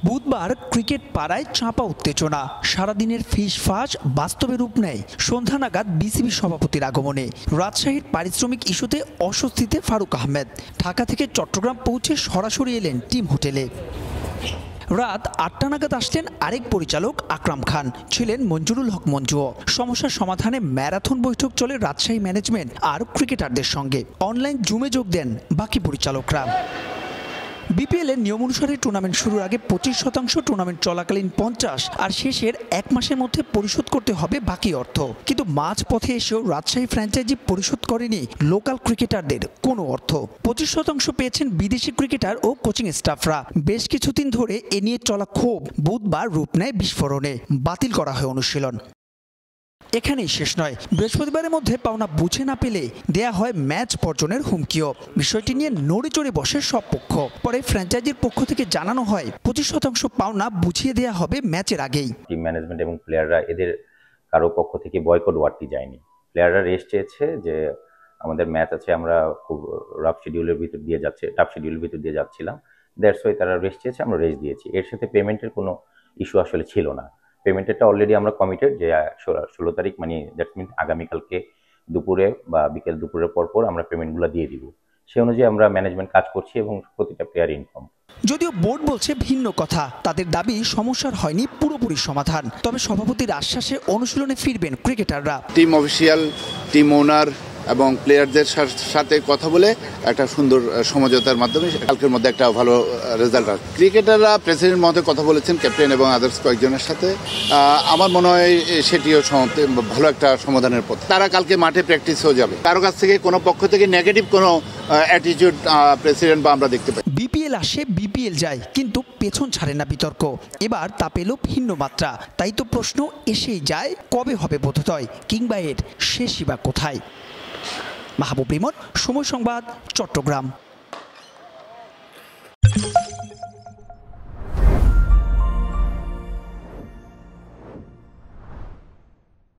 বুধবার ক্রিকেট পাড়ায় চাপা উত্তেজনা, সারাদিনের ফিসফাস বাস্তবে রূপ নেয় সন্ধ্যা নাগাদ বিসিবি সভাপতির আগমনে। রাজশাহীর পারিশ্রমিক ইস্যুতে অস্বস্তিতে ফারুক আহমেদ ঢাকা থেকে চট্টগ্রাম পৌঁছে সরাসরি এলেন টিম হোটেলে। রাত ৮টা নাগাদ আসলেন আরেক পরিচালক আকরাম খান, ছিলেন মঞ্জুরুল হক মঞ্জুও। সমস্যার সমাধানে ম্যারাথন বৈঠক চলে রাজশাহী ম্যানেজমেন্ট আর ক্রিকেটারদের সঙ্গে। অনলাইন জুমে যোগ দেন বাকি পরিচালকরা। বিপিএল এর নিয়ম অনুসারে টুর্নামেন্ট শুরুর আগে 25%, টুর্নামেন্ট চলাকালীন 50 আর শেষের এক মাসের মধ্যে পরিশোধ করতে হবে বাকি অর্থ। কিন্তু মাঝ পথে এসেও রাজশাহী ফ্র্যাঞ্চাইজি পরিশোধ করেনি লোকাল ক্রিকেটারদের কোনো অর্থ। 25% পেয়েছেন বিদেশি ক্রিকেটার ও কোচিং স্টাফরা। বেশ কিছুদিন ধরে এ নিয়ে চলা ক্ষোভ বুধবার রূপ নেয় বিস্ফোরণে। বাতিল করা হয় অনুশীলন। এখানেই শেষ নয়, বৃহস্পতিবারের মধ্যে পাওনা বুঝে না পেলে দেয়া হয় ম্যাচ বর্জনের হুমকিও। বিষয়টি নিয়ে নড়েচড়ে বসে সব পক্ষ। পরে ফ্র্যাঞ্চাইজির পক্ষ থেকে জানানো হয় 25% পাওনা বুঝিয়ে দেয়া হবে ম্যাচের আগেই। টিম ম্যানেজমেন্ট এবং প্লেয়াররা এদের কারো পক্ষ থেকে বয়কট ওয়ার্ডটি যায়নি। প্লেয়াররা রেস্ট চেয়েছে যে আমাদের ম্যাচ আছে, আমরা খুব টাফ শিডিউলের ভিতর দিয়ে যাচ্ছিলাম, দ্যাটস ওয়াই তারা রেস্ট চেয়েছে, আমরা রেস্ট দিয়েছি। এর সাথে পেমেন্টের কোনো ইস্যু আসলে ছিল না। পেমেন্টেরটা অলরেডি আমরা কমিটেড যে 16 তারিখ, মানে দ্যাট মিন আগামীকালকে দুপুরে বা বিকেল দুপুরের পর আমরা পেমেন্টগুলো দিয়ে দিব। সে অনুযায়ী আমরা ম্যানেজমেন্ট কাজ করছি এবং প্রতিটা প্লেয়ার ইনফর্ম। যদিও বোর্ড বলছে ভিন্ন কথা, তাদের দাবি সমস্যার হয়নি পুরোপুরি সমাধান। তবে সভাপতির আশ্বাসে অনুশীলনে ফিরবেন ক্রিকেটাররা। টিম অফিসিয়াল, টিম ওনার এবং প্লেয়ারদের সাথে কথা বলে একটা সুন্দর সমঝোতার মাধ্যমে কালকের মধ্যে একটা ভালো রেজাল্ট আসবে। ক্রিকেটাররা প্রেসিডেন্ট মহোদয় কথা বলেছেন, ক্যাপ্টেন এবং আদার্স কয়েকজনের সাথে। আমার মনে হয় সেটিও ভালো একটা সমাধানের পথ। তারা কালকে মাঠে প্র্যাকটিস হয়ে যাবে। কারো কাছ থেকে কোনো পক্ষ থেকে নেগেটিভ কোনো অ্যাটিটিউড প্রেসিডেন্ট বা আমরা দেখতে পাই। বিপিএল আসে, বিপিএল যায়, কিন্তু পেছন ছাড়ে না বিতর্ক। এবার তা পেল ভিন্ন মাত্রা। তাই তো প্রশ্ন এসেই যায়, কবে হবে বোধোদয়, কিংবা এর শেষই বা কোথায়? মাহবুব রিমন, সময় সংবাদ, চট্টগ্রাম।